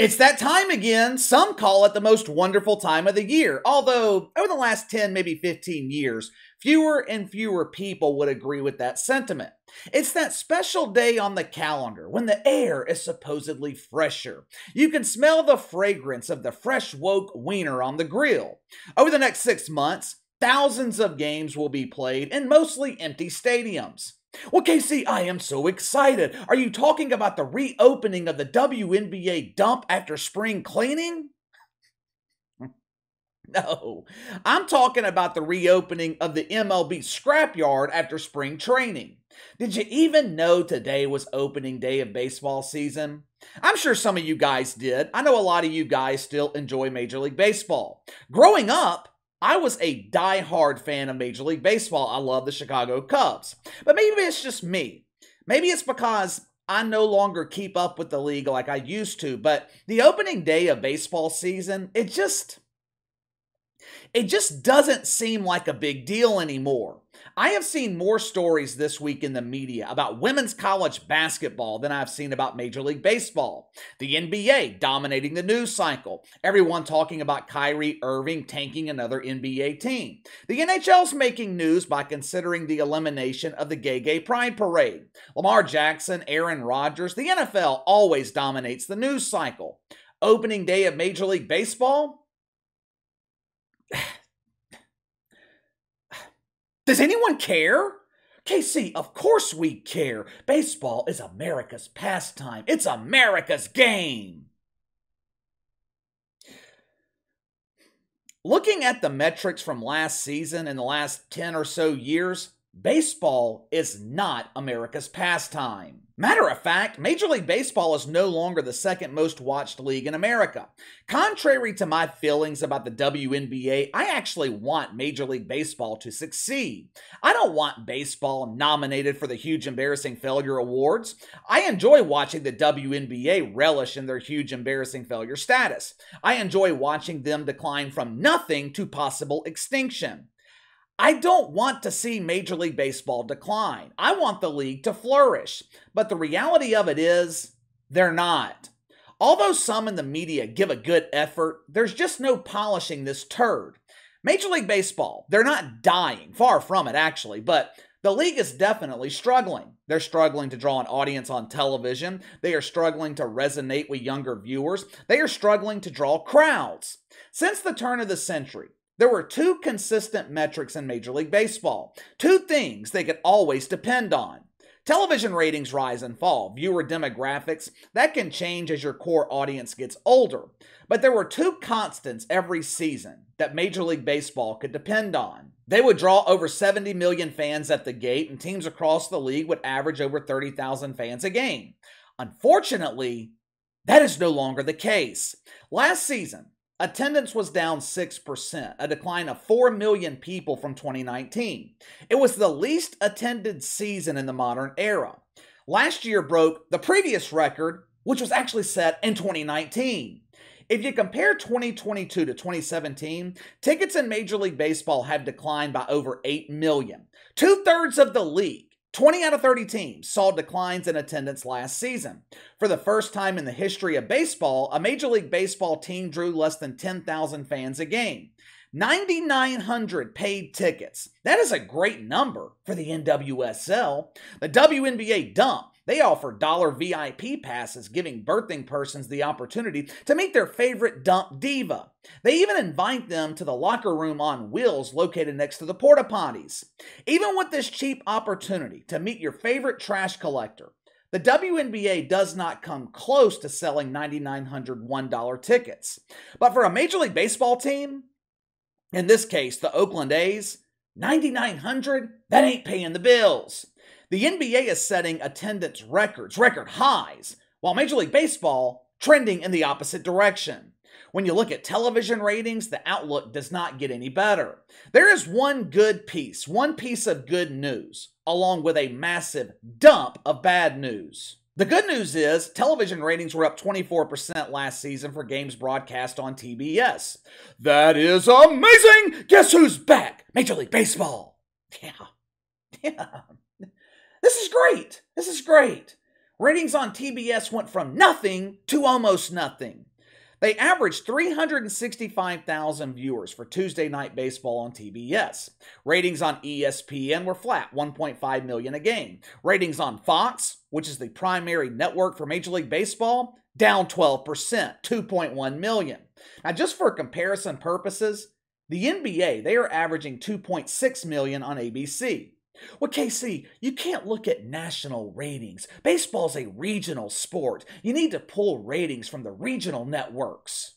It's that time again. Some call it the most wonderful time of the year. Although, over the last 10, maybe 15 years, fewer and fewer people would agree with that sentiment. It's that special day on the calendar when the air is supposedly fresher. You can smell the fragrance of the fresh woke wiener on the grill. Over the next 6 months, thousands of games will be played in mostly empty stadiums. Well, Casey, I am so excited. Are you talking about the reopening of the WNBA dump after spring cleaning? No, I'm talking about the reopening of the MLB scrapyard after spring training. Did you even know today was opening day of baseball season? I'm sure some of you guys did. I know a lot of you guys still enjoy Major League Baseball. Growing up, I was a die-hard fan of Major League Baseball. I love the Chicago Cubs. But maybe it's just me. Maybe it's because I no longer keep up with the league like I used to. But the opening day of baseball season, it just doesn't seem like a big deal anymore. I have seen more stories this week in the media about women's college basketball than I've seen about Major League Baseball. The NBA dominating the news cycle. Everyone talking about Kyrie Irving tanking another NBA team. The NHL's making news by considering the elimination of the Gay Pride Parade. Lamar Jackson, Aaron Rodgers, the NFL always dominates the news cycle. Opening day of Major League Baseball? Does anyone care? KC, of course we care. Baseball is America's pastime. It's America's game. Looking at the metrics from last season and the last 10 or so years, baseball is not America's pastime. Matter of fact, Major League Baseball is no longer the second most watched league in America. Contrary to my feelings about the WNBA, I actually want Major League Baseball to succeed. I don't want baseball nominated for the Huge Embarrassing Failure Awards. I enjoy watching the WNBA relish in their huge embarrassing failure status. I enjoy watching them decline from nothing to possible extinction. I don't want to see Major League Baseball decline. I want the league to flourish. But the reality of it is, they're not. Although some in the media give a good effort, there's just no polishing this turd. Major League Baseball, they're not dying, far from it actually, but the league is definitely struggling. They're struggling to draw an audience on television. They are struggling to resonate with younger viewers. They are struggling to draw crowds. Since the turn of the century, there were two consistent metrics in Major League Baseball, two things they could always depend on. Television ratings rise and fall, viewer demographics, that can change as your core audience gets older. But there were two constants every season that Major League Baseball could depend on. They would draw over 70 million fans at the gate, and teams across the league would average over 30,000 fans a game. Unfortunately, that is no longer the case. Last season, attendance was down 6%, a decline of 4 million people from 2019. It was the least attended season in the modern era. Last year broke the previous record, which was actually set in 2019. If you compare 2022 to 2017, tickets in Major League Baseball have declined by over 8 million. Two-thirds of the league, 20 out of 30 teams, saw declines in attendance last season. For the first time in the history of baseball, a Major League Baseball team drew less than 10,000 fans a game. 9,900 paid tickets. That is a great number for the NWSL. The WNBA dump, they offer dollar VIP passes, giving birthing persons the opportunity to meet their favorite dump diva. They even invite them to the locker room on wheels located next to the porta potties. Even with this cheap opportunity to meet your favorite trash collector, the WNBA does not come close to selling 9,900 $1 tickets. But for a Major League Baseball team, in this case the Oakland A's, 9,900, that ain't paying the bills. The NBA is setting attendance record highs, while Major League Baseball trending in the opposite direction. When you look at television ratings, the outlook does not get any better. There is one piece of good news, along with a massive dump of bad news. The good news is television ratings were up 24% last season for games broadcast on TBS. That is amazing! Guess who's back? Major League Baseball. Yeah. This is great. Ratings on TBS went from nothing to almost nothing. They averaged 365,000 viewers for Tuesday Night Baseball on TBS. Ratings on ESPN were flat, 1.5 million a game. Ratings on Fox, which is the primary network for Major League Baseball, down 12%, 2.1 million. Now, just for comparison purposes, the NBA, they are averaging 2.6 million on ABC. Well, KC, you can't look at national ratings. Baseball's a regional sport. You need to pull ratings from the regional networks.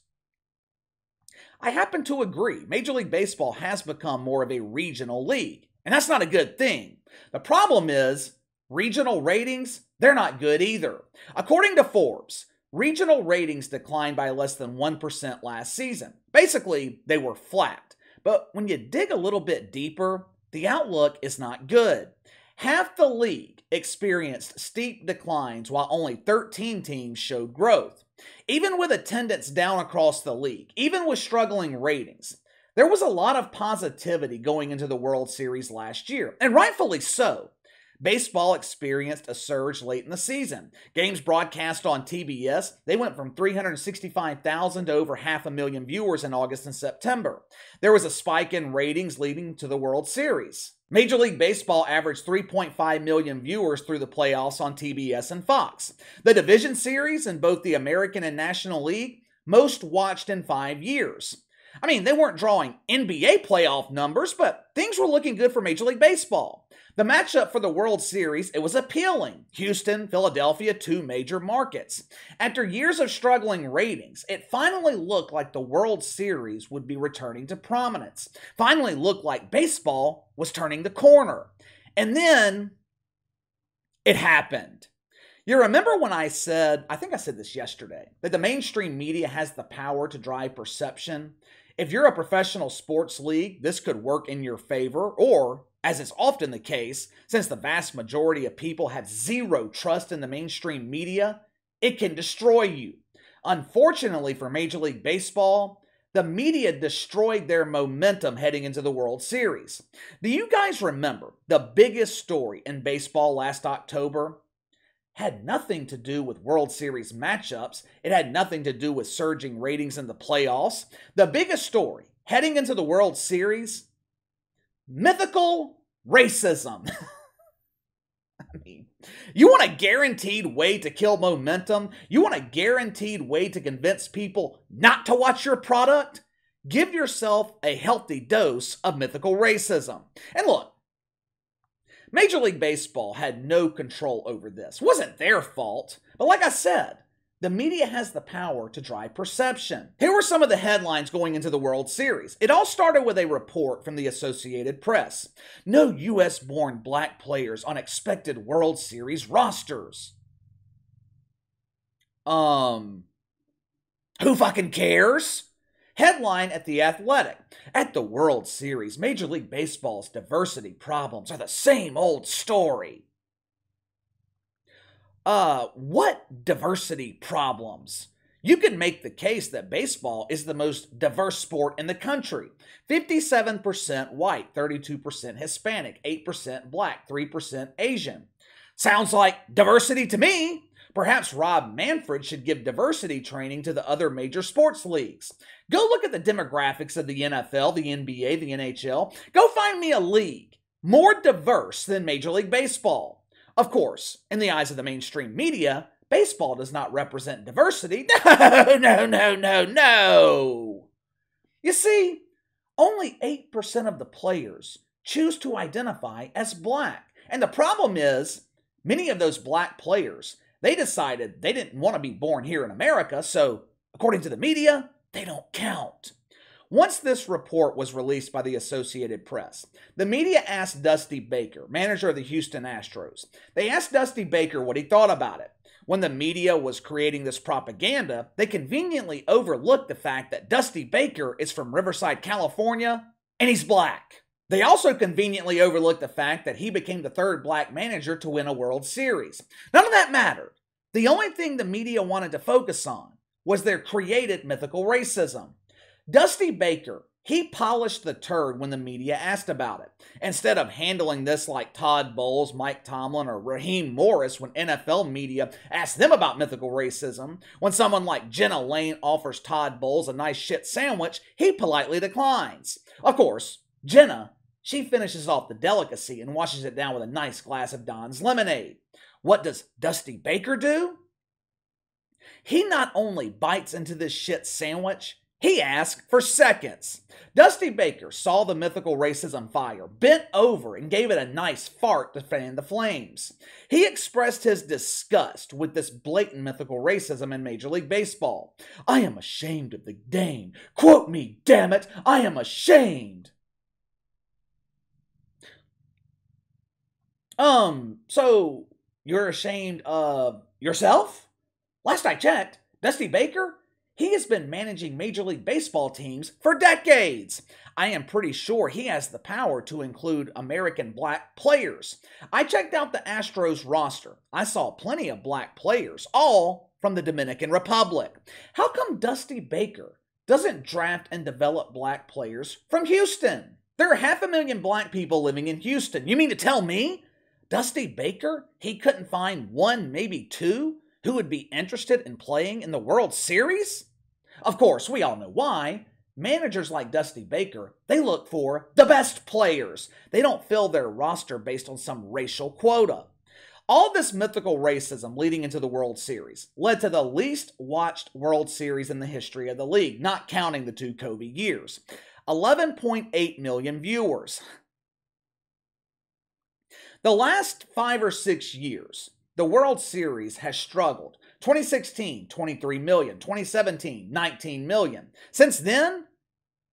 I happen to agree. Major League Baseball has become more of a regional league, and that's not a good thing. The problem is, regional ratings, they're not good either. According to Forbes, regional ratings declined by less than 1% last season. Basically, they were flat. But when you dig a little bit deeper, the outlook is not good. Half the league experienced steep declines while only 13 teams showed growth. Even with attendance down across the league, even with struggling ratings, there was a lot of positivity going into the World Series last year, and rightfully so. Baseball experienced a surge late in the season. Games broadcast on TBS, they went from 365,000 to over 500,000 viewers in August and September. There was a spike in ratings leading to the World Series. Major League Baseball averaged 3.5 million viewers through the playoffs on TBS and Fox. The division series in both the American and National League, most watched in 5 years. I mean, they weren't drawing NBA playoff numbers, but things were looking good for Major League Baseball. The matchup for the World Series, it was appealing. Houston, Philadelphia, two major markets. After years of struggling ratings, it finally looked like the World Series would be returning to prominence. Finally looked like baseball was turning the corner. And then it happened. You remember when I said, I think I said this yesterday, that the mainstream media has the power to drive perception? If you're a professional sports league, this could work in your favor, or, as is often the case, since the vast majority of people have zero trust in the mainstream media, it can destroy you. Unfortunately for Major League Baseball, the media destroyed their momentum heading into the World Series. Do you guys remember the biggest story in baseball last October? Had nothing to do with World Series matchups. It had nothing to do with surging ratings in the playoffs. The biggest story heading into the World Series, mythical racism. I mean, you want a guaranteed way to kill momentum? You want a guaranteed way to convince people not to watch your product? Give yourself a healthy dose of mythical racism. And look, Major League Baseball had no control over this. It wasn't their fault. But like I said, the media has the power to drive perception. Here were some of the headlines going into the World Series. It all started with a report from the Associated Press. No U.S.-born black players on expected World Series rosters. Who fucking cares? Headline at The Athletic. At the World Series, Major League Baseball's diversity problems are the same old story. What diversity problems? You can make the case that baseball is the most diverse sport in the country. 57% white, 32% Hispanic, 8% black, 3% Asian. Sounds like diversity to me. Perhaps Rob Manfred should give diversity training to the other major sports leagues. Go look at the demographics of the NFL, the NBA, the NHL. Go find me a league more diverse than Major League Baseball. Of course, in the eyes of the mainstream media, baseball does not represent diversity. No. You see, only 8% of the players choose to identify as black. And the problem is, many of those black players, they decided they didn't want to be born here in America, so according to the media, they don't count. Once this report was released by the Associated Press, the media asked Dusty Baker, manager of the Houston Astros. They asked Dusty Baker what he thought about it. When the media was creating this propaganda, they conveniently overlooked the fact that Dusty Baker is from Riverside, California, and he's black. They also conveniently overlooked the fact that he became the third black manager to win a World Series. None of that mattered. The only thing the media wanted to focus on was their created mythical racism. Dusty Baker He polished the turd when the media asked about it. Instead of handling this like Todd Bowles, Mike Tomlin, or Raheem Morris when NFL media asked them about mythical racism, when someone like Jenna Lane offers Todd Bowles a nice shit sandwich, he politely declines. Of course, Jenna, she finishes off the delicacy and washes it down with a nice glass of Don's lemonade. What does Dusty Baker do? He not only bites into this shit sandwich, he asked for seconds. Dusty Baker saw the mythical racism fire, bent over, and gave it a nice fart to fan the flames. He expressed his disgust with this blatant mythical racism in Major League Baseball. "I am ashamed of the game. Quote me, damn it. I am ashamed." So you're ashamed of yourself? Last I checked, Dusty Baker, he has been managing Major League Baseball teams for decades. I am pretty sure he has the power to include American black players. I checked out the Astros roster. I saw plenty of black players, all from the Dominican Republic. How come Dusty Baker doesn't draft and develop black players from Houston? There are 500,000 black people living in Houston. You mean to tell me Dusty Baker, he couldn't find one, maybe two, who would be interested in playing in the World Series? Of course, we all know why. Managers like Dusty Baker, they look for the best players. They don't fill their roster based on some racial quota. All this mythical racism leading into the World Series led to the least watched World Series in the history of the league, not counting the two COVID years. 11.8 million viewers. The last 5 or 6 years, the World Series has struggled. 2016, 23 million. 2017, 19 million. Since then,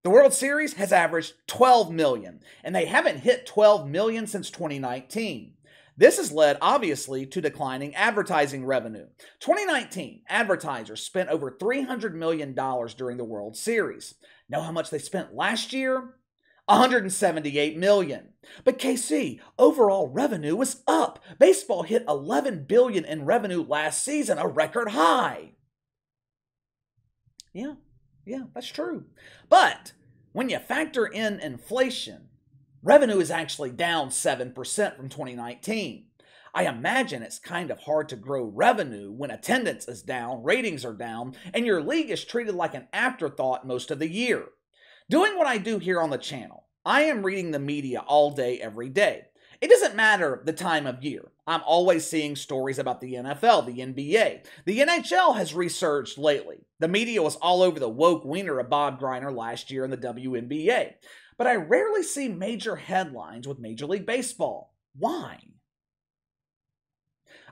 the World Series has averaged 12 million, and they haven't hit 12 million since 2019. This has led, obviously, to declining advertising revenue. 2019, advertisers spent over $300 million during the World Series. Know how much they spent last year? $178 million. But KC, overall revenue was up. Baseball hit $11 billion in revenue last season, a record high. Yeah, that's true. But when you factor in inflation, revenue is actually down 7% from 2019. I imagine it's kind of hard to grow revenue when attendance is down, ratings are down, and your league is treated like an afterthought most of the year. Doing what I do here on the channel, I am reading the media all day, every day. It doesn't matter the time of year. I'm always seeing stories about the NFL, the NBA. The NHL has resurged lately. The media was all over the woke wiener of Bob Greiner last year in the WNBA. But I rarely see major headlines with Major League Baseball. Why?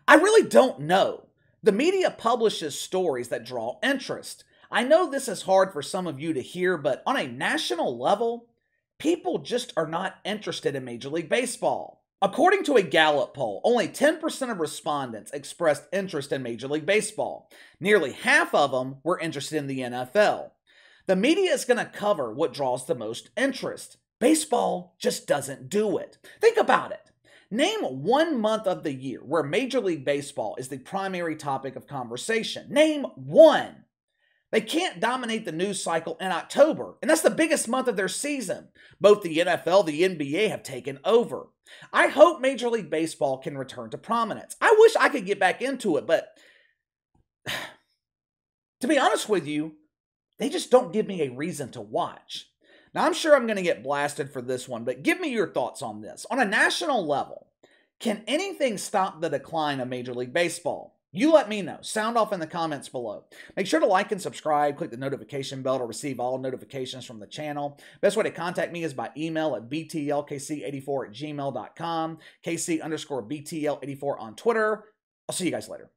I really don't know. The media publishes stories that draw interest. I know this is hard for some of you to hear, but on a national level, people just are not interested in Major League Baseball. According to a Gallup poll, only 10% of respondents expressed interest in Major League Baseball. Nearly half of them were interested in the NFL. The media is going to cover what draws the most interest. Baseball just doesn't do it. Think about it. Name one month of the year where Major League Baseball is the primary topic of conversation. Name one. They can't dominate the news cycle in October, and that's the biggest month of their season. Both the NFL and the NBA have taken over. I hope Major League Baseball can return to prominence. I wish I could get back into it, but to be honest with you, they just don't give me a reason to watch. Now, I'm sure I'm going to get blasted for this one, but give me your thoughts on this. On a national level, can anything stop the decline of Major League Baseball? You let me know. Sound off in the comments below. Make sure to like and subscribe. Click the notification bell to receive all notifications from the channel. Best way to contact me is by email at btlkc84@gmail.com. KC_BTL84 on Twitter. I'll see you guys later.